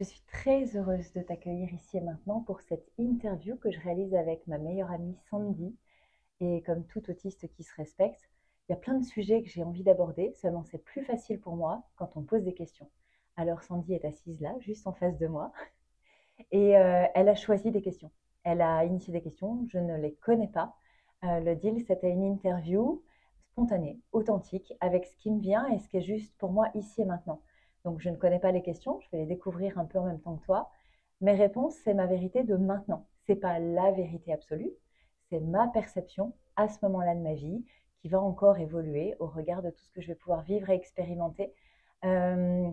Je suis très heureuse de t'accueillir ici et maintenant pour cette interview que je réalise avec ma meilleure amie Sandy. Et comme tout autiste qui se respecte, il y a plein de sujets que j'ai envie d'aborder, seulement c'est plus facile pour moi quand on me pose des questions. Alors Sandy est assise là, juste en face de moi, et elle a choisi des questions. Elle a initié des questions, je ne les connais pas. Le deal, c'était une interview spontanée, authentique, avec ce qui me vient et ce qui est juste pour moi ici et maintenant. Donc je ne connais pas les questions, je vais les découvrir un peu en même temps que toi. Mes réponses, c'est ma vérité de maintenant. C'est pas la vérité absolue, c'est ma perception à ce moment-là de ma vie qui va encore évoluer au regard de tout ce que je vais pouvoir vivre et expérimenter. Euh,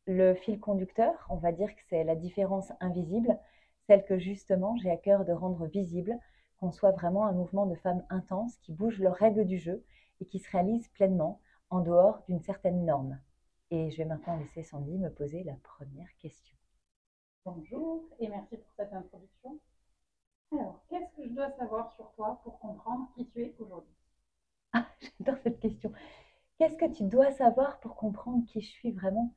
le fil conducteur, on va dire que c'est la différence invisible, celle que justement j'ai à cœur de rendre visible, qu'on soit vraiment un mouvement de femmes intenses qui bougent leurs règles du jeu et qui se réalisent pleinement en dehors d'une certaine norme. Et je vais maintenant laisser Sandy me poser la première question. Bonjour et merci pour cette introduction. Alors, qu'est-ce que je dois savoir sur toi pour comprendre qui tu es aujourd'hui? Ah, j'adore cette question. Qu'est-ce que tu dois savoir pour comprendre qui je suis vraiment?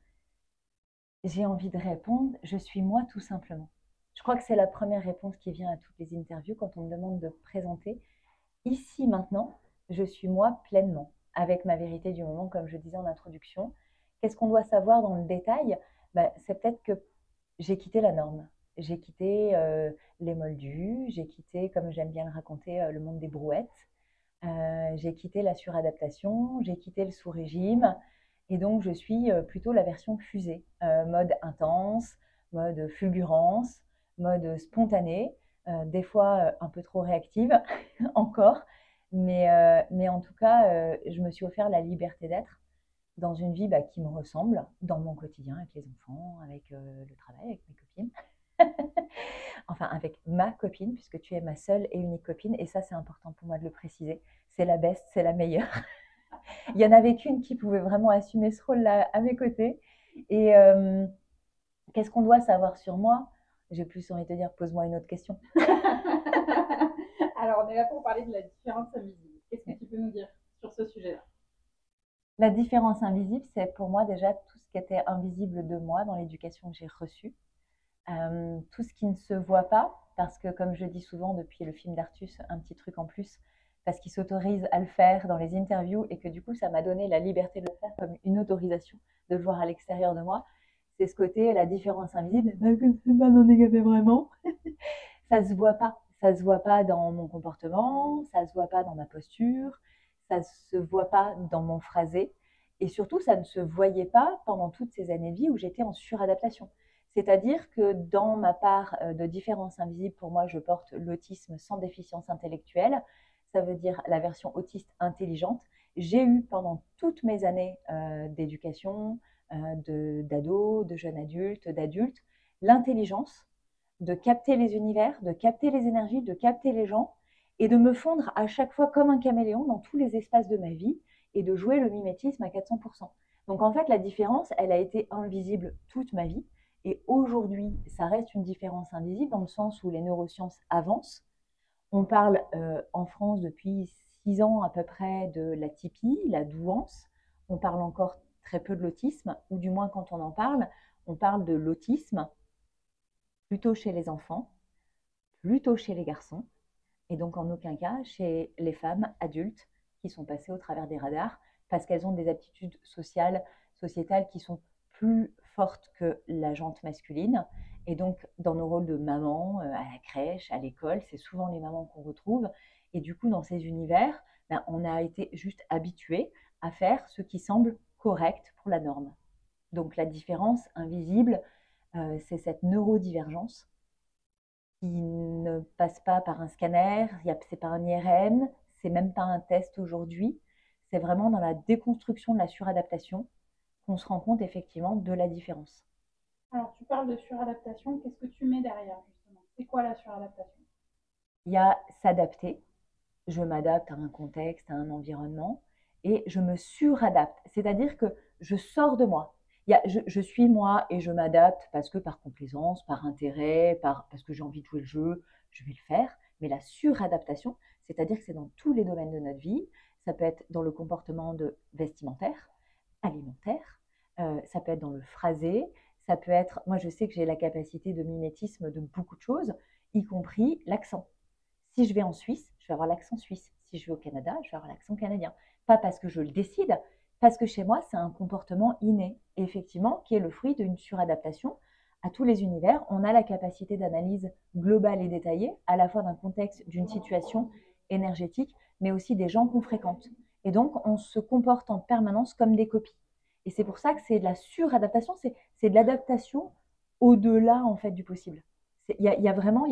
J'ai envie de répondre, je suis moi tout simplement. Je crois que c'est la première réponse qui vient à toutes les interviews quand on me demande de présenter. Ici, maintenant, je suis moi pleinement, avec ma vérité du moment, comme je disais en introduction. Qu'est-ce qu'on doit savoir dans le détail? C'est peut-être que j'ai quitté la norme. J'ai quitté les moldus, j'ai quitté, comme j'aime bien le raconter, le monde des brouettes. J'ai quitté la suradaptation, j'ai quitté le sous-régime. Et donc, je suis plutôt la version fusée, mode intense, mode fulgurance, mode spontané, des fois un peu trop réactive encore. Mais en tout cas, je me suis offert la liberté d'être dans une vie qui me ressemble, dans mon quotidien, avec les enfants, avec le travail, avec mes copines. Enfin, avec ma copine, puisque tu es ma seule et unique copine, et ça, c'est important pour moi de le préciser. C'est la best, c'est la meilleure. Il y en avait qu'une qui pouvait vraiment assumer ce rôle-là à mes côtés. Et qu'est-ce qu'on doit savoir sur moi? J'ai plus envie de te dire, pose-moi une autre question. Alors, on est là pour parler de la différence invisible. Qu'est-ce que tu peux nous dire sur ce sujet-là? La différence invisible, c'est pour moi déjà tout ce qui était invisible de moi dans l'éducation que j'ai reçue. Tout ce qui ne se voit pas, parce que comme je dis souvent depuis le film d'Artus, un petit truc en plus, parce qu'il s'autorise à le faire dans les interviews et que du coup ça m'a donné la liberté de le faire comme une autorisation de le voir à l'extérieur de moi. C'est ce côté, la différence invisible, c'est pas handicapé vraiment. Ça se voit pas. Ça se voit pas dans mon comportement, ça se voit pas dans ma posture, ça se voit pas dans mon phrasé. Et surtout, ça ne se voyait pas pendant toutes ces années de vie où j'étais en suradaptation. C'est-à-dire que dans ma part de différence invisible, pour moi, je porte l'autisme sans déficience intellectuelle. Ça veut dire la version autiste intelligente. J'ai eu pendant toutes mes années d'éducation, d'ado, de jeune adulte, d'adulte, l'intelligence de capter les univers, de capter les énergies, de capter les gens et de me fondre à chaque fois comme un caméléon dans tous les espaces de ma vie et de jouer le mimétisme à 400%. Donc en fait, la différence, elle a été invisible toute ma vie. Et aujourd'hui, ça reste une différence invisible dans le sens où les neurosciences avancent. On parle en France depuis 6 ans à peu près de la typie, la douance. On parle encore très peu de l'autisme, ou du moins quand on parle de l'autisme plutôt chez les enfants, plutôt chez les garçons, et donc en aucun cas chez les femmes adultes qui sont passées au travers des radars parce qu'elles ont des aptitudes sociales, sociétales qui sont plus fortes que la jante masculine. Et donc, dans nos rôles de maman, à la crèche, à l'école, c'est souvent les mamans qu'on retrouve. Et du coup, dans ces univers, on a été juste habitués à faire ce qui semble correct pour la norme. Donc, la différence invisible, c'est cette neurodivergence qui ne passe pas par un scanner, c'est pas un IRM, c'est même pas un test aujourd'hui. C'est vraiment dans la déconstruction de la suradaptation qu'on se rend compte effectivement de la différence. Alors, tu parles de suradaptation. Qu'est-ce que tu mets derrière, justement? C'est quoi la suradaptation? Il y a s'adapter, je m'adapte à un contexte, à un environnement, et je me suradapte. C'est-à-dire que je sors de moi. Je suis moi et je m'adapte parce que par complaisance, par intérêt, parce que j'ai envie de jouer le jeu, je vais le faire. Mais la suradaptation, c'est-à-dire que c'est dans tous les domaines de notre vie. Ça peut être dans le comportement vestimentaire, alimentaire, ça peut être dans le phrasé, Ça peut être, moi je sais que j'ai la capacité de mimétisme de beaucoup de choses, y compris l'accent. Si je vais en Suisse, je vais avoir l'accent suisse. Si je vais au Canada, je vais avoir l'accent canadien. Pas parce que je le décide, parce que chez moi, c'est un comportement inné, effectivement, qui est le fruit d'une suradaptation à tous les univers. On a la capacité d'analyse globale et détaillée, à la fois d'un contexte, d'une situation énergétique, mais aussi des gens qu'on fréquente. Et donc, on se comporte en permanence comme des copies. Et c'est pour ça que c'est de la suradaptation, c'est de l'adaptation au-delà en fait du possible. Il y a vraiment,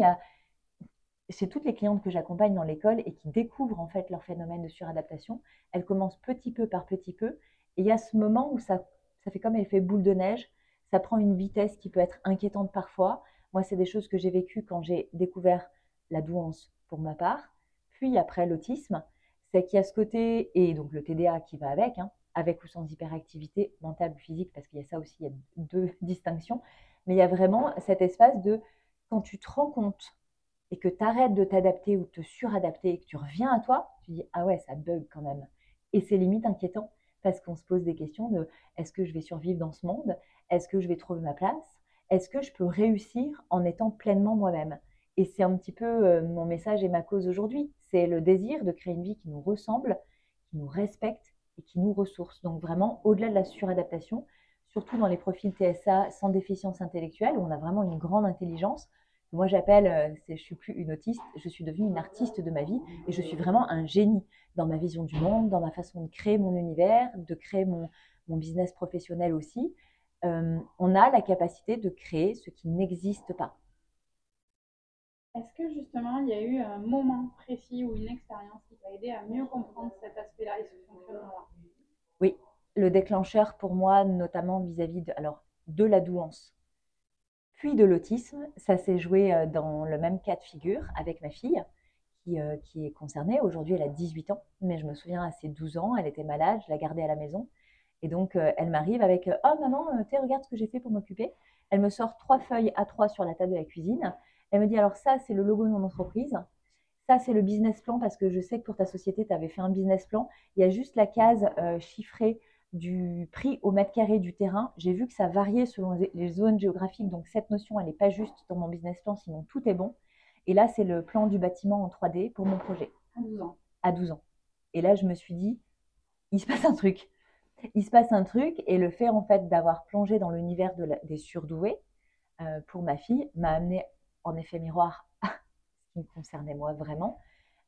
chez toutes les clientes que j'accompagne dans l'école et qui découvrent en fait leur phénomène de suradaptation, elles commencent petit peu par petit peu. Et il y a ce moment où ça fait comme effet boule de neige, ça prend une vitesse qui peut être inquiétante parfois. Moi, c'est des choses que j'ai vécues quand j'ai découvert la douance pour ma part, puis après l'autisme, c'est qu'il y a ce côté, et donc le TDA qui va avec, hein, avec ou sans hyperactivité mentale ou physique, parce qu'il y a ça aussi, il y a deux distinctions, mais il y a vraiment cet espace de quand tu te rends compte et que tu arrêtes de t'adapter ou de te suradapter et que tu reviens à toi, tu dis ah ouais, ça bug quand même. Et c'est limite inquiétant parce qu'on se pose des questions de est-ce que je vais survivre dans ce monde? Est-ce que je vais trouver ma place? Est-ce que je peux réussir en étant pleinement moi-même? Et c'est un petit peu mon message et ma cause aujourd'hui. C'est le désir de créer une vie qui nous ressemble, qui nous respecte et qui nous ressource. Donc vraiment, au-delà de la suradaptation, surtout dans les profils TSA sans déficience intellectuelle, où on a vraiment une grande intelligence, moi, j'appelle, je suis plus une autiste, je suis devenue une artiste de ma vie et je suis vraiment un génie dans ma vision du monde, dans ma façon de créer mon univers, de créer mon business professionnel aussi. On a la capacité de créer ce qui n'existe pas. Est-ce que justement, il y a eu un moment précis ou une expérience qui t'a aidé à mieux comprendre cet aspect-là et ce fonctionnement-là? Oui, le déclencheur pour moi, notamment vis-à-vis de la douance, puis de l'autisme, ça s'est joué dans le même cas de figure avec ma fille qui est concernée. Aujourd'hui, elle a 18 ans, mais je me souviens à ses 12 ans, elle était malade, je la gardais à la maison. Et donc, elle m'arrive avec oh maman, regarde ce que j'ai fait pour m'occuper. Elle me sort 3 feuilles A3 sur la table de la cuisine. Elle me dit alors, ça, c'est le logo de mon entreprise. Ça, c'est le business plan parce que je sais que pour ta société, tu avais fait un business plan. Il y a juste la case chiffrée du prix au mètre carré du terrain. J'ai vu que ça variait selon les zones géographiques. Donc, cette notion, elle n'est pas juste dans mon business plan, sinon tout est bon. Et là, c'est le plan du bâtiment en 3D pour mon projet. À 12 ans. À 12 ans. Et là, je me suis dit, il se passe un truc. Il se passe un truc. Et le fait, en fait, d'avoir plongé dans l'univers des surdoués pour ma fille m'a amené en effet miroir à ce qui me concernait moi vraiment.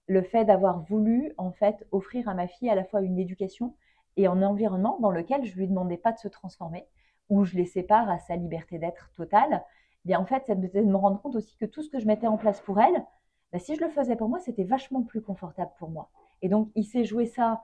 Le fait d'avoir voulu, en fait, offrir à ma fille à la fois une éducation et un environnement dans lequel je lui demandais pas de se transformer, où je les sépare à sa liberté d'être totale, eh bien en fait, ça me faisait me rendre compte aussi que tout ce que je mettais en place pour elle, bah, si je le faisais pour moi, c'était vachement plus confortable pour moi. Et donc, il s'est joué ça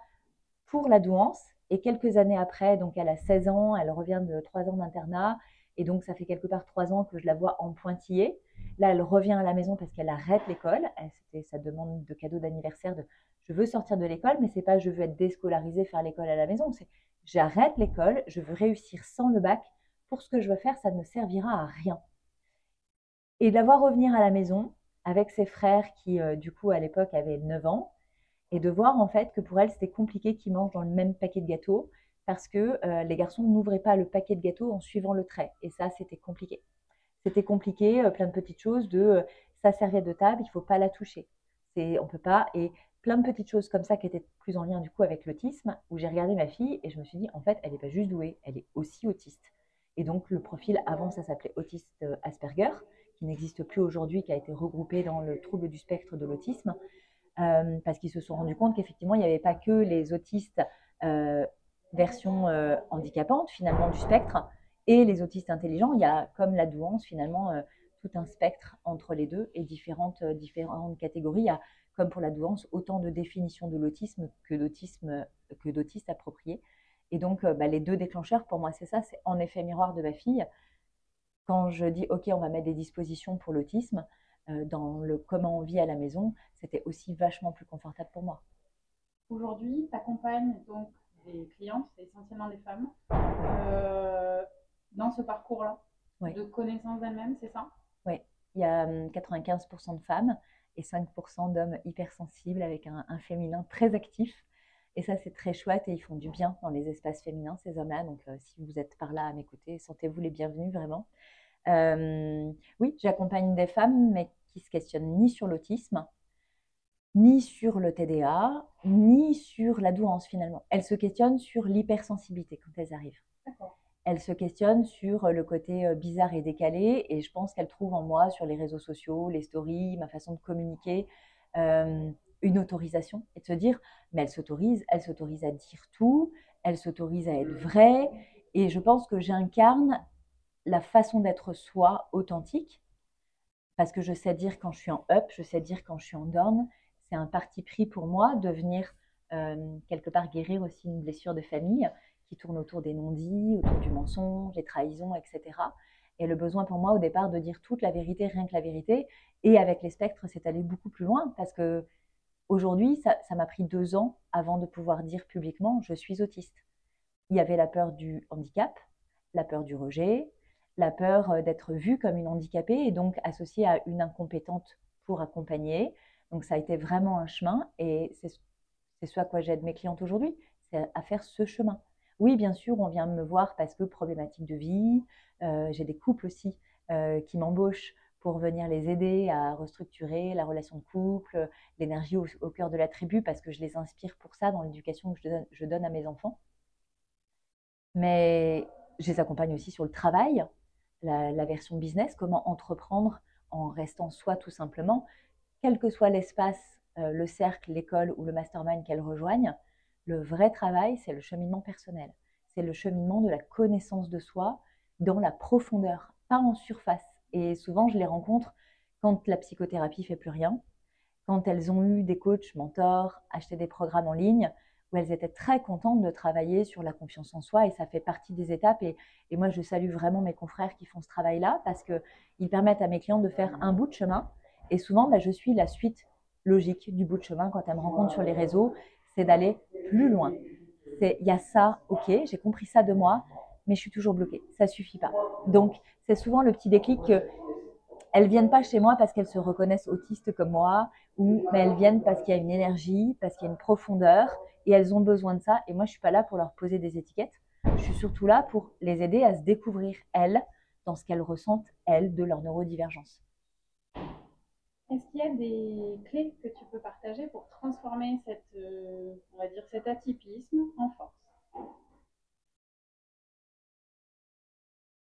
pour la douance. Et quelques années après, donc elle a 16 ans, elle revient de 3 ans d'internat. Et donc, ça fait quelque part 3 ans que je la vois en pointillé. Là, elle revient à la maison parce qu'elle arrête l'école. C'était sa demande de cadeau d'anniversaire de je veux sortir de l'école, mais c'est pas je veux être déscolarisée, faire l'école à la maison. C'est j'arrête l'école, je veux réussir sans le bac. Pour ce que je veux faire, ça ne me servira à rien. Et de la voir revenir à la maison avec ses frères qui, du coup, à l'époque, avaient 9 ans, et de voir en fait que pour elle, c'était compliqué qu'ils mangent dans le même paquet de gâteaux parce que les garçons n'ouvraient pas le paquet de gâteaux en suivant le trait. Et ça, c'était compliqué. C'était compliqué, plein de petites choses de sa serviette de table, il ne faut pas la toucher. On peut pas. Et plein de petites choses comme ça qui étaient plus en lien du coup avec l'autisme, où j'ai regardé ma fille et je me suis dit, en fait, elle n'est pas juste douée, elle est aussi autiste. Et donc, le profil, avant, ça s'appelait autiste Asperger, qui n'existe plus aujourd'hui, qui a été regroupé dans le trouble du spectre de l'autisme parce qu'ils se sont rendus compte qu'effectivement, il n'y avait pas que les autistes version handicapante finalement du spectre et les autistes intelligents. Il y a, comme la douance, finalement, tout un spectre entre les deux et différentes catégories. Il y a, comme pour la douance, autant de définitions de l'autisme que d'autistes appropriés. Et donc, les deux déclencheurs, pour moi, c'est ça, c'est en effet miroir de ma fille. Quand je dis, OK, on va mettre des dispositions pour l'autisme, dans le comment on vit à la maison, c'était aussi vachement plus confortable pour moi. Aujourd'hui, tu accompagnes donc des clientes, c'est essentiellement des femmes, dans ce parcours-là Oui. de connaissance d'elles-mêmes, c'est ça? Oui, il y a 95% de femmes et 5% d'hommes hypersensibles avec un féminin très actif. Et ça, c'est très chouette et ils font du bien dans les espaces féminins, ces hommes-là. Donc, si vous êtes par là à m'écouter, sentez-vous les bienvenus, vraiment. Oui, j'accompagne des femmes, mais qui se questionnent ni sur l'autisme, ni sur le TDA, ni sur la douance finalement. Elles se questionnent sur l'hypersensibilité quand elles arrivent. Elles se questionnent sur le côté bizarre et décalé, et je pense qu'elles trouvent en moi, sur les réseaux sociaux, les stories, ma façon de communiquer, une autorisation, et de se dire, mais elles s'autorisent à dire tout, elles s'autorisent à être vraies, et je pense que j'incarne la façon d'être soi authentique, parce que je sais dire quand je suis en up, je sais dire quand je suis en down. C'est un parti pris pour moi de venir quelque part guérir aussi une blessure de famille qui tourne autour des non-dits, autour du mensonge, des trahisons, etc. Et le besoin pour moi au départ de dire toute la vérité, rien que la vérité. Et avec les spectres, c'est allé beaucoup plus loin parce que aujourd'hui, ça m'a pris 2 ans avant de pouvoir dire publiquement je suis autiste. Il y avait la peur du handicap, la peur du rejet, la peur d'être vue comme une handicapée et donc associée à une incompétente pour accompagner. Donc ça a été vraiment un chemin et c'est ce à quoi j'aide mes clientes aujourd'hui, c'est à faire ce chemin. Oui, bien sûr, on vient me voir parce que problématique de vie, j'ai des couples aussi qui m'embauchent pour venir les aider à restructurer la relation de couple, l'énergie au cœur de la tribu, parce que je les inspire pour ça dans l'éducation que je donne à mes enfants. Mais je les accompagne aussi sur le travail, la version business, comment entreprendre en restant soi tout simplement, quel que soit l'espace, le cercle, l'école ou le mastermind qu'elles rejoignent. Le vrai travail, c'est le cheminement personnel. C'est le cheminement de la connaissance de soi dans la profondeur, pas en surface. Et souvent, je les rencontre quand la psychothérapie fait plus rien, quand elles ont eu des coachs, mentors, acheté des programmes en ligne, où elles étaient très contentes de travailler sur la confiance en soi et ça fait partie des étapes. Et moi, je salue vraiment mes confrères qui font ce travail-là parce qu'ils permettent à mes clients de faire un bout de chemin. Et souvent, je suis la suite logique du bout de chemin quand elles me rencontrent sur les réseaux, c'est d'aller plus loin. Il y a ça, ok, j'ai compris ça de moi, mais je suis toujours bloquée, ça suffit pas. Donc, c'est souvent le petit déclic que elles viennent pas chez moi parce qu'elles se reconnaissent autistes comme moi, mais elles viennent parce qu'il y a une énergie, parce qu'il y a une profondeur, et elles ont besoin de ça. Et moi, je suis pas là pour leur poser des étiquettes. Je suis surtout là pour les aider à se découvrir, elles, dans ce qu'elles ressentent, elles, de leur neurodivergence. Est-ce qu'il y a des clés que tu peux partager pour transformer on va dire cet atypisme en force?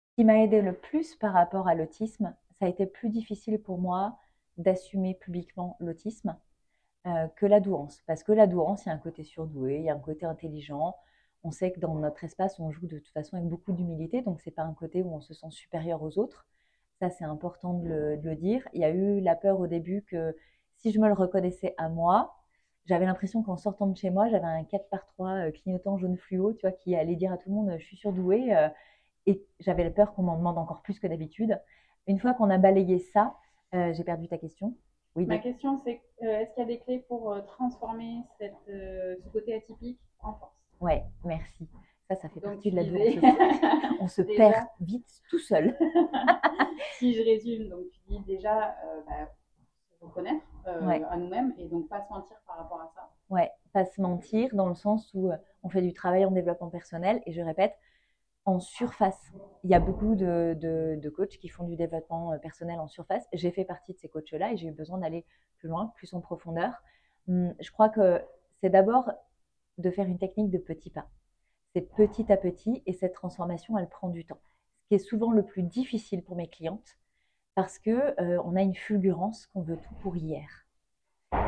Ce qui m'a aidé le plus par rapport à l'autisme, ça a été plus difficile pour moi d'assumer publiquement l'autisme que la douance. Parce que la douance, il y a un côté surdoué, il y a un côté intelligent. On sait que dans notre espace, on joue de toute façon avec beaucoup d'humilité, donc c'est pas un côté où on se sent supérieur aux autres. Ça, c'est important de le dire. Il y a eu la peur au début que si je me le reconnaissais à moi, j'avais l'impression qu'en sortant de chez moi, j'avais un 4x3 clignotant jaune fluo, tu vois, qui allait dire à tout le monde, je suis surdouée. Et j'avais la peur qu'on m'en demande encore plus que d'habitude. Une fois qu'on a balayé ça, j'ai perdu ta question. Oui, ma question, c'est est-ce qu'il y a des clés pour transformer ce côté atypique en force? Ouais, merci. Ça fait partie de la douance aussi. On se perd vite tout seul. Si je résume, donc tu dis déjà se reconnaître à nous-mêmes et donc pas se mentir par rapport à ça. Ouais, pas se mentir dans le sens où on fait du travail en développement personnel et je répète, en surface. Il y a beaucoup de coachs qui font du développement personnel en surface. J'ai fait partie de ces coachs-là et j'ai eu besoin d'aller plus loin, plus en profondeur. Je crois que c'est d'abord de faire une technique de petits pas. C'est petit à petit et cette transformation, elle prend du temps. Ce qui est souvent le plus difficile pour mes clientes parce qu'on a une fulgurance qu'on veut tout pour hier.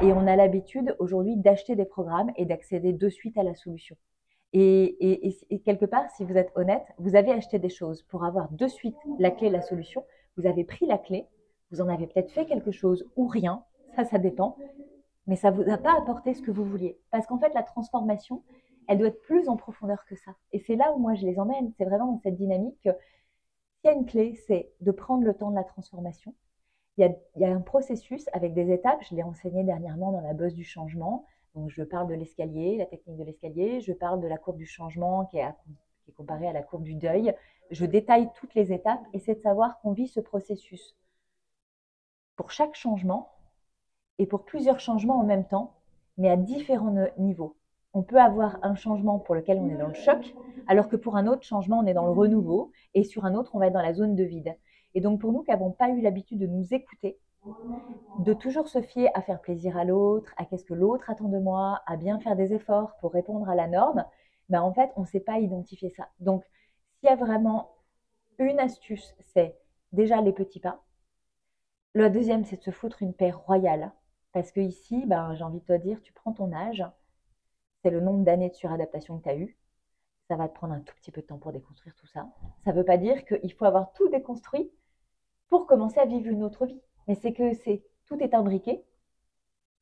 Et on a l'habitude aujourd'hui d'acheter des programmes et d'accéder de suite à la solution. Et quelque part, si vous êtes honnête, vous avez acheté des choses pour avoir de suite la clé, la solution. Vous avez pris la clé, vous en avez peut-être fait quelque chose ou rien, ça dépend, mais ça ne vous a pas apporté ce que vous vouliez. Parce qu'en fait, la transformation, elle doit être plus en profondeur que ça. Et c'est là où moi je les emmène, c'est vraiment dans cette dynamique que s'il y a une clé, c'est de prendre le temps de la transformation. Il y a un processus avec des étapes, je l'ai enseigné dernièrement dans la bosse du changement. Donc, je parle de l'escalier, la technique de l'escalier, je parle de la courbe du changement qui est comparée à la courbe du deuil. Je détaille toutes les étapes et c'est de savoir qu'on vit ce processus pour chaque changement et pour plusieurs changements en même temps, mais à différents niveaux. On peut avoir un changement pour lequel on est dans le choc, alors que pour un autre changement, on est dans le renouveau, et sur un autre, on va être dans la zone de vide. Et donc pour nous qui n'avons pas eu l'habitude de nous écouter, de toujours se fier à faire plaisir à l'autre, à qu'est-ce que l'autre attend de moi, à bien faire des efforts pour répondre à la norme, ben en fait, on ne sait pas identifier ça. Donc, s'il y a vraiment une astuce, c'est déjà les petits pas. La deuxième, c'est de se foutre une paix royale. Parce que ici, ben, j'ai envie de te dire, tu prends ton âge, c'est le nombre d'années de suradaptation que tu as eu. Ça va te prendre un tout petit peu de temps pour déconstruire tout ça. Ça ne veut pas dire qu'il faut avoir tout déconstruit pour commencer à vivre une autre vie. Mais c'est que tout est imbriqué.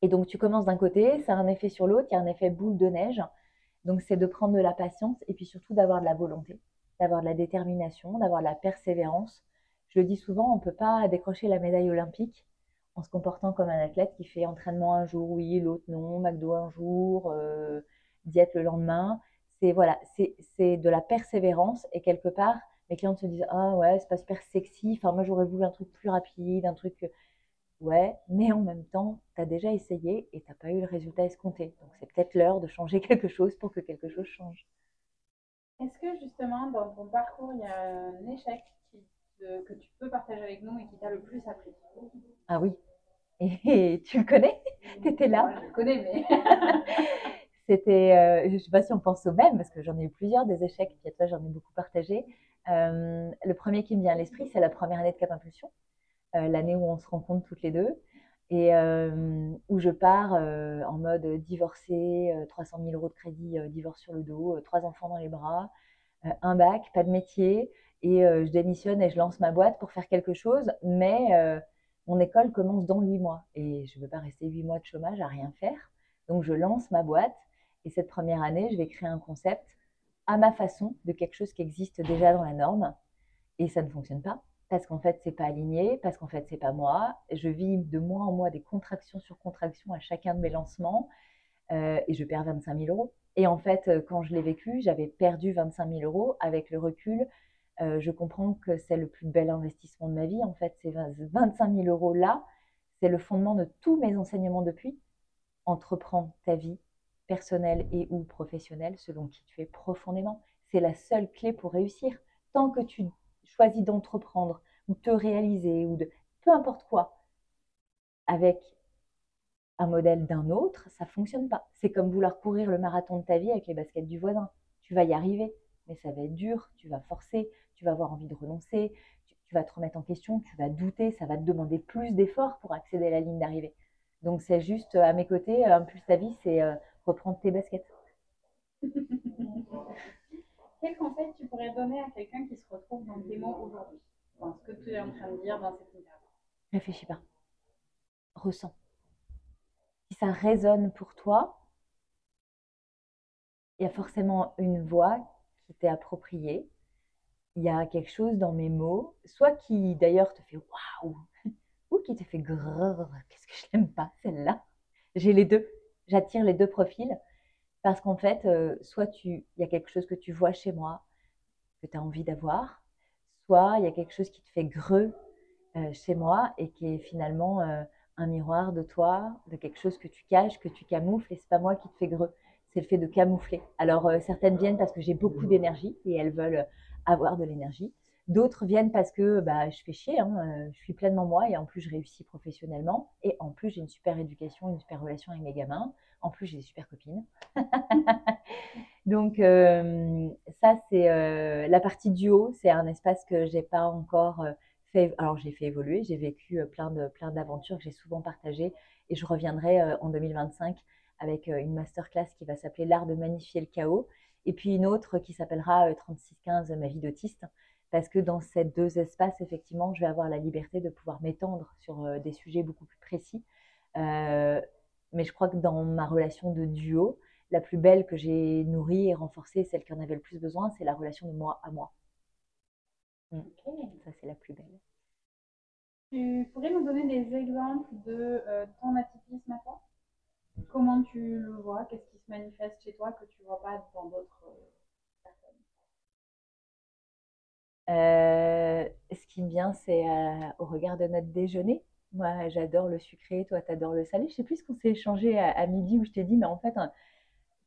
Et donc, tu commences d'un côté, ça a un effet sur l'autre, il y a un effet boule de neige. Donc, c'est de prendre de la patience et puis surtout d'avoir de la volonté, d'avoir de la détermination, d'avoir de la persévérance. Je le dis souvent, on ne peut pas décrocher la médaille olympique en se comportant comme un athlète qui fait entraînement un jour, oui, l'autre non, McDo un jour, diète le lendemain. C'est voilà, c'est de la persévérance et quelque part, mes clientes se disent ah ouais, c'est pas super sexy. Enfin, moi j'aurais voulu un truc plus rapide, un truc. Ouais, mais en même temps, tu as déjà essayé et tu n'as pas eu le résultat escompté. Donc c'est peut-être l'heure de changer quelque chose pour que quelque chose change. Est-ce que justement, dans ton parcours, il y a un échec que tu peux partager avec nous et qui t'a le plus appris? Ah oui, et tu le connais? Tu étais là? Moi, je le connais, mais C'était, je ne sais pas si on pense au même, parce que j'en ai eu plusieurs des échecs, puis toi j'en ai beaucoup partagé. Le premier qui me vient à l'esprit, c'est la première année de Cap Impulsion, l'année où on se rencontre toutes les deux, et où je pars en mode divorcée, 300 000 euros de crédit, divorce sur le dos, trois enfants dans les bras, un bac, pas de métier, et je démissionne et je lance ma boîte pour faire quelque chose, mais mon école commence dans 8 mois, et je ne veux pas rester 8 mois de chômage à rien faire, donc je lance ma boîte, et cette première année, je vais créer un concept à ma façon de quelque chose qui existe déjà dans la norme, et ça ne fonctionne pas. Parce qu'en fait, c'est pas aligné, parce qu'en fait, c'est pas moi. Je vis de mois en mois des contractions sur contractions à chacun de mes lancements et je perds 25 000 euros. Et en fait, quand je l'ai vécu, j'avais perdu 25 000 euros. Avec le recul, je comprends que c'est le plus bel investissement de ma vie. En fait, ces 25 000 euros là, c'est le fondement de tous mes enseignements depuis. Entreprends ta vie personnelle et ou professionnelle selon qui tu es profondément. C'est la seule clé pour réussir. Tant que tu choisis d'entreprendre ou te réaliser ou de peu importe quoi avec un modèle d'un autre, ça fonctionne pas. C'est comme vouloir courir le marathon de ta vie avec les baskets du voisin. Tu vas y arriver, mais ça va être dur, tu vas forcer, tu vas avoir envie de renoncer, tu vas te remettre en question, tu vas douter, ça va te demander plus d'efforts pour accéder à la ligne d'arrivée. Donc c'est juste à mes côtés, Impulse ta vie, c'est reprendre tes baskets. quel conseil tu pourrais donner à quelqu'un qui se retrouve dans tes mots aujourd'hui, dans ce que tu es en train de dire dans cette interview? Réfléchis pas, ressens. Si ça résonne pour toi, il y a forcément une voix qui t'est appropriée. Il y a quelque chose dans mes mots, soit qui d'ailleurs te fait waouh, ou qui te fait grrr, qu'est-ce que je n'aime pas celle-là. J'ai les deux, j'attire les deux profils parce qu'en fait, soit il y a quelque chose que tu vois chez moi que tu as envie d'avoir, soit il y a quelque chose qui te fait greu chez moi et qui est finalement un miroir de toi, de quelque chose que tu caches, que tu camoufles, et c'est pas moi qui te fais greu, c'est le fait de camoufler. Alors certaines viennent parce que j'ai beaucoup d'énergie et elles veulent avoir de l'énergie. D'autres viennent parce que bah, je fais chier, hein, je suis pleinement moi et en plus je réussis professionnellement et en plus j'ai une super éducation, une super relation avec mes gamins, en plus j'ai des super copines. Donc ça c'est la partie duo, c'est un espace que j'ai pas encore alors j'ai fait évoluer, j'ai vécu plein d'aventures que j'ai souvent partagées et je reviendrai en 2025 avec une masterclass qui va s'appeler l'art de magnifier le chaos et puis une autre qui s'appellera 3615 ma vie d'autiste parce que dans ces deux espaces effectivement je vais avoir la liberté de pouvoir m'étendre sur des sujets beaucoup plus précis. Mais je crois que dans ma relation de duo, la plus belle que j'ai nourrie et renforcée, celle qui en avait le plus besoin, c'est la relation de moi à moi. Okay. Ça, c'est la plus belle. Tu pourrais nous donner des exemples de ton atypisme à toi? Comment tu le vois? Qu'est-ce qui se manifeste chez toi que tu ne vois pas dans d'autres personnes? Ce qui me vient, c'est au regard de notre déjeuner. Moi, j'adore le sucré, toi, t'adores le salé. Je sais plus ce qu'on s'est échangé à midi où je t'ai dit, mais en fait,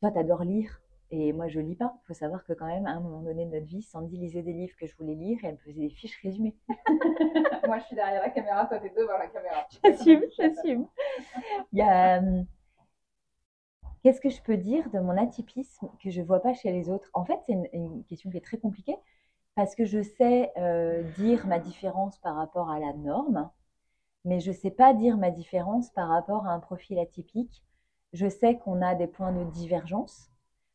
toi, tu adores lire et moi, je lis pas. Il faut savoir que quand même, à un moment donné de notre vie, Sandy lisait des livres que je voulais lire et elle me faisait des fiches résumées. Moi, je suis derrière la caméra, toi, t'es devant la caméra. J'assume, j'assume. Il y a, qu'est-ce que je peux dire de mon atypisme que je vois pas chez les autres? En fait, c'est une question qui est très compliquée parce que je sais dire ma différence par rapport à la norme, mais je sais pas dire ma différence par rapport à un profil atypique. Je sais qu'on a des points de divergence.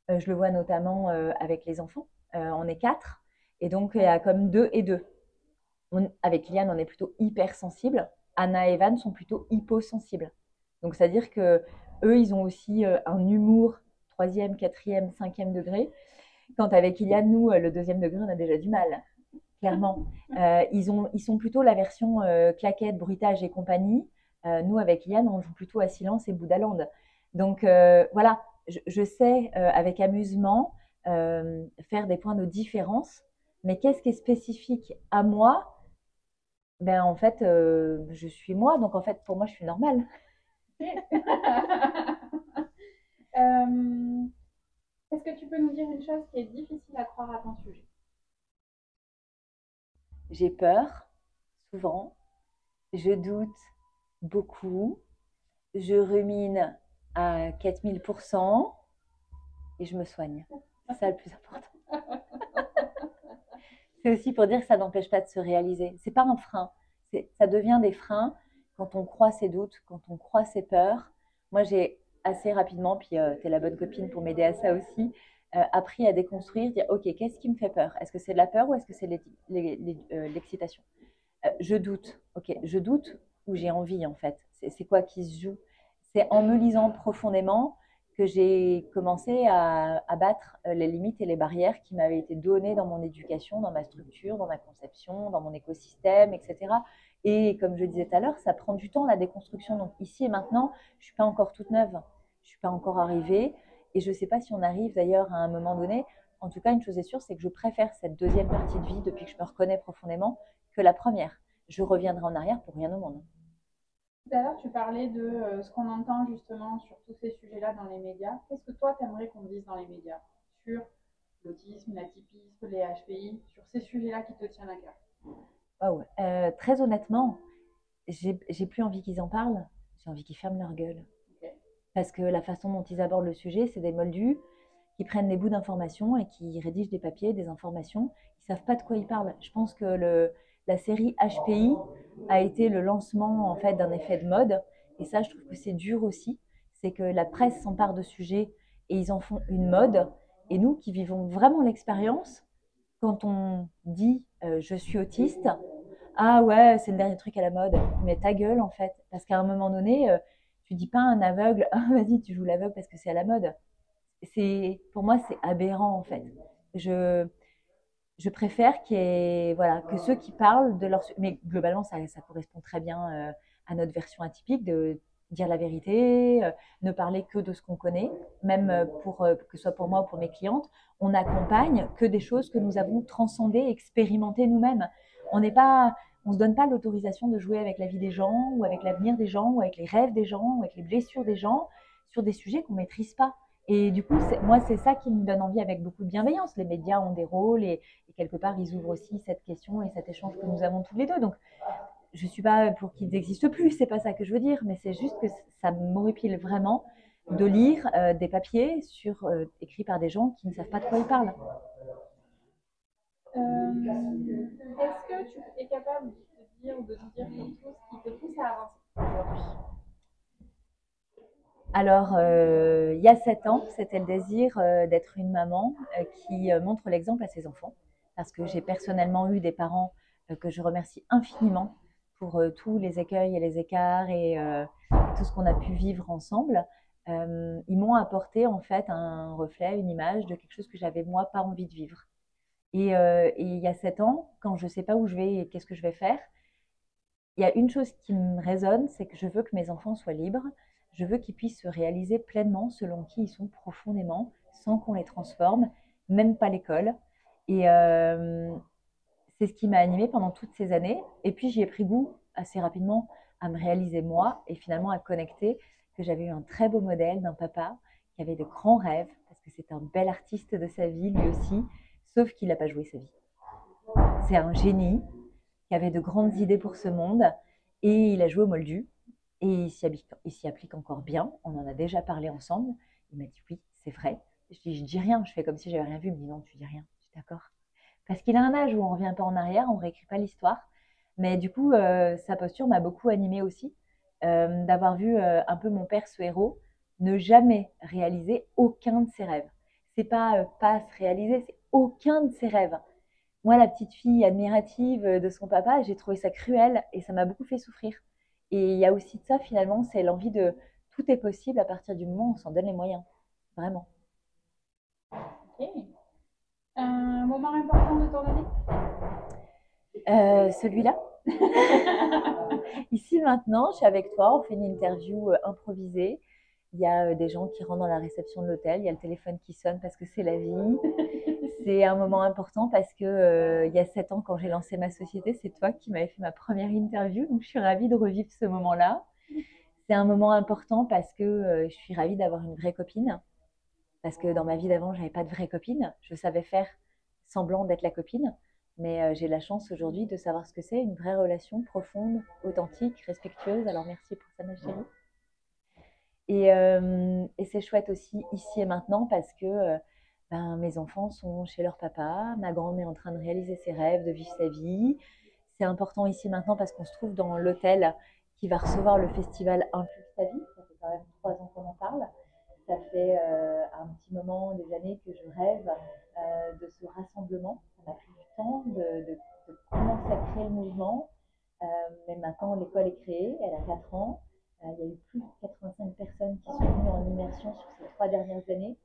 Je le vois notamment avec les enfants. On est quatre, et donc il y a comme deux et deux. Avec Liane, on est plutôt hypersensible. Anna et Evan sont plutôt hyposensibles. Donc, c'est-à-dire que eux, ils ont aussi un humour troisième, quatrième, cinquième degré. Quand avec Iliane, nous, le deuxième degré, on a déjà du mal, clairement. Ils sont plutôt la version claquette, bruitage et compagnie. Nous, avec Iliane, on joue plutôt à silence et Bouddhaland. Donc, voilà, je sais, avec amusement, faire des points de différence. Mais qu'est-ce qui est spécifique à moi? Ben, en fait, je suis moi, donc en fait, pour moi, je suis normale. Euh, Est-ce que tu peux nous dire une chose qui est difficile à croire à ton sujet? J'ai peur, souvent, je doute beaucoup, je rumine à 4000% et je me soigne. C'est ça le plus important. C'est aussi pour dire que ça n'empêche pas de se réaliser. C'est pas un frein, ça devient des freins quand on croit ses doutes, quand on croit ses peurs. Moi, j'ai assez rapidement, puis tu es la bonne copine pour m'aider à ça aussi, appris à déconstruire, dire ok, qu'est-ce qui me fait peur? Est-ce que c'est de la peur ou est-ce que c'est l'excitation? Je doute, ok, je doute ou j'ai envie en fait. C'est quoi qui se joue? C'est en me lisant profondément que j'ai commencé à battre les limites et les barrières qui m'avaient été données dans mon éducation, dans ma structure, dans ma conception, dans mon écosystème, etc. Et comme je disais tout à l'heure, ça prend du temps la déconstruction. Donc ici et maintenant, je suis pas encore toute neuve, je suis pas encore arrivée, et je sais pas si on arrive d'ailleurs à un moment donné. En tout cas, une chose est sûre, c'est que je préfère cette deuxième partie de vie depuis que je me reconnais profondément que la première. Je reviendrai en arrière pour rien au monde. Tout à l'heure, tu parlais de ce qu'on entend justement sur tous ces sujets-là dans les médias. Qu'est-ce que toi, tu aimerais qu'on dise dans les médias sur l'autisme, l'atypisme, les HPI, sur ces sujets-là qui te tiennent à cœur? Waouh. Très honnêtement, j'ai plus envie qu'ils en parlent, j'ai envie qu'ils ferment leur gueule. Ok. Parce que la façon dont ils abordent le sujet, c'est des moldus qui prennent des bouts d'informations et qui rédigent des papiers, des informations. Ils savent pas de quoi ils parlent. Je pense que la série HPI a été le lancement en fait d'un effet de mode. Et ça, je trouve que c'est dur aussi. C'est que la presse s'empare de sujets et ils en font une mode. Et nous qui vivons vraiment l'expérience, quand on dit je suis autiste, ah ouais, c'est le dernier truc à la mode. Mais ta gueule en fait. Parce qu'à un moment donné, tu dis pas à un aveugle, ah vas-y, tu joues l'aveugle parce que c'est à la mode. Pour moi, c'est aberrant en fait. Je, je préfère voilà, que ceux qui parlent de leur. Mais globalement, ça correspond très bien à notre version atypique de dire la vérité, ne parler que de ce qu'on connaît, même que ce soit pour moi ou pour mes clientes, on n'accompagne que des choses que nous avons transcendées, expérimentées nous-mêmes. On n'est pas, on se donne pas l'autorisation de jouer avec la vie des gens, ou avec l'avenir des gens, ou avec les rêves des gens, ou avec les blessures des gens, sur des sujets qu'on maîtrise pas. Et du coup, moi, c'est ça qui me donne envie avec beaucoup de bienveillance. Les médias ont des rôles et quelque part, ils ouvrent aussi cette question et cet échange que nous avons tous les deux. Donc, je suis pas pour qu'ils n'existent plus, c'est pas ça que je veux dire, mais c'est juste que ça m'horripile vraiment de lire des papiers écrits par des gens qui ne savent pas de quoi ils parlent. Est-ce que tu es capable de te dire ou de nous dire quelque chose qui te pousse à avancer aujourd'hui? Alors, il y a 7 ans, c'était le désir d'être une maman qui montre l'exemple à ses enfants, parce que j'ai personnellement eu des parents que je remercie infiniment pour tous les écueils et les écarts et tout ce qu'on a pu vivre ensemble. Ils m'ont apporté en fait un reflet, une image de quelque chose que j'avais moi pas envie de vivre. Et il y a 7 ans, quand je ne sais pas où je vais et qu'est-ce que je vais faire, il y a une chose qui me résonne, c'est que je veux que mes enfants soient libres. Je veux qu'ils puissent se réaliser pleinement selon qui ils sont profondément, sans qu'on les transforme, même pas l'école. Et c'est ce qui m'a animée pendant toutes ces années. Et puis j'y ai pris goût assez rapidement à me réaliser moi et finalement à connecter que j'avais eu un très beau modèle d'un papa qui avait de grands rêves, parce que c'est un bel artiste de sa vie lui aussi, sauf qu'il n'a pas joué sa vie. C'est un génie qui avait de grandes idées pour ce monde et il a joué au Moldu et il s'y applique encore bien. On en a déjà parlé ensemble. Il m'a dit oui, c'est vrai. Je dis rien, je fais comme si j'avais rien vu. Il me dit non, tu dis rien. Je suis d'accord. Parce qu'il a un âge où on revient pas en arrière, on réécrit pas l'histoire. Mais du coup, sa posture m'a beaucoup animée aussi, d'avoir vu un peu mon père, ce héros, ne jamais réaliser aucun de ses rêves. C'est pas se réaliser, c'est aucun de ses rêves. Moi, la petite fille admirative de son papa, j'ai trouvé ça cruel et ça m'a beaucoup fait souffrir. Et il y a aussi de ça, finalement, c'est l'envie de tout est possible à partir du moment où on s'en donne les moyens. Vraiment. Ok. Un moment important de ton année? Celui-là. Ici, maintenant, je suis avec toi, on fait une interview improvisée. Il y a des gens qui rentrent dans la réception de l'hôtel, il y a le téléphone qui sonne parce que c'est la vie. C'est un moment important parce que il y a 7 ans, quand j'ai lancé ma société, c'est toi qui m'avais fait ma première interview. Donc, je suis ravie de revivre ce moment-là. C'est un moment important parce que je suis ravie d'avoir une vraie copine. Parce que dans ma vie d'avant, j'avais pas de vraie copine. Je savais faire semblant d'être la copine. Mais j'ai la chance aujourd'hui de savoir ce que c'est, une vraie relation profonde, authentique, respectueuse. Alors merci pour ça, ma chérie. Et c'est chouette aussi ici et maintenant parce que ben, mes enfants sont chez leur papa, ma grande est en train de réaliser ses rêves, de vivre sa vie. C'est important ici maintenant parce qu'on se trouve dans l'hôtel qui va recevoir le festival Impulse ta vie. Ça fait quand même 3 ans qu'on en parle. Ça fait un petit moment, des années que je rêve de ce rassemblement. Ça m'a pris du temps de commencer à créer le mouvement. Mais maintenant, l'école est créée, elle a 4 ans. Il y a eu plus de 85 personnes qui sont venues en immersion sur ces 3 dernières années.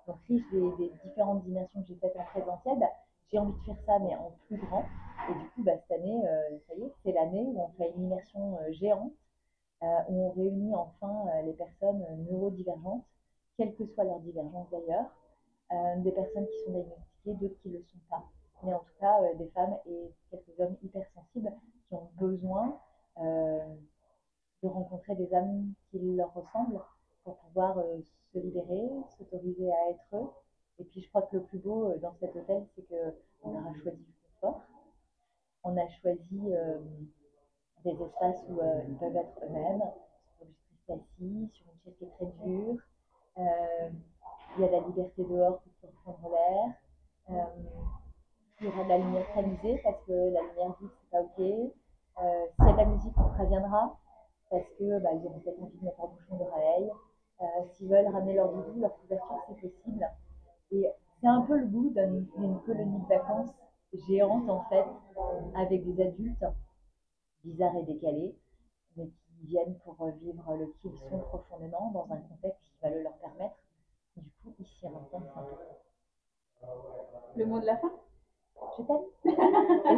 Donc, riche des différentes immersions que j'ai faites en présentiel, bah, j'ai envie de faire ça, mais en plus grand. Et du coup, bah, cette année, ça y est, c'est l'année où on fait une immersion géante, où on réunit enfin les personnes neurodivergentes, quelle que soit leur divergence d'ailleurs, des personnes qui sont diagnostiquées, d'autres qui ne le sont pas. Mais en tout cas, des femmes et quelques hommes hypersensibles qui ont besoin de rencontrer des âmes qui leur ressemblent pour pouvoir se libérer, s'autoriser à être eux. Et puis je crois que le plus beau dans cet hôtel, c'est qu'on aura choisi du confort. On a choisi des espaces où ils peuvent être eux-mêmes. Ils sont juste rester assis sur une chaise qui est très dure. Euh, il y a la liberté dehors pour se reprendre l'air. Il y aura de la lumière tamisée parce que la lumière vive, c'est pas ok. S'il y a de la musique, on préviendra parce que bah, ils auront peut-être envie de mettre leur bouchon d'oreille. S'ils veulent ramener leur doudou, leur couverture, c'est possible. Et c'est un peu le goût d'une colonie de vacances géante en fait, avec des adultes bizarres et décalés, mais qui viennent pour vivre le qui ils sont profondément dans un contexte qui va le leur permettre. Du coup, ici à maintenant, c'est important. Le mot de la fin? Je t'aime.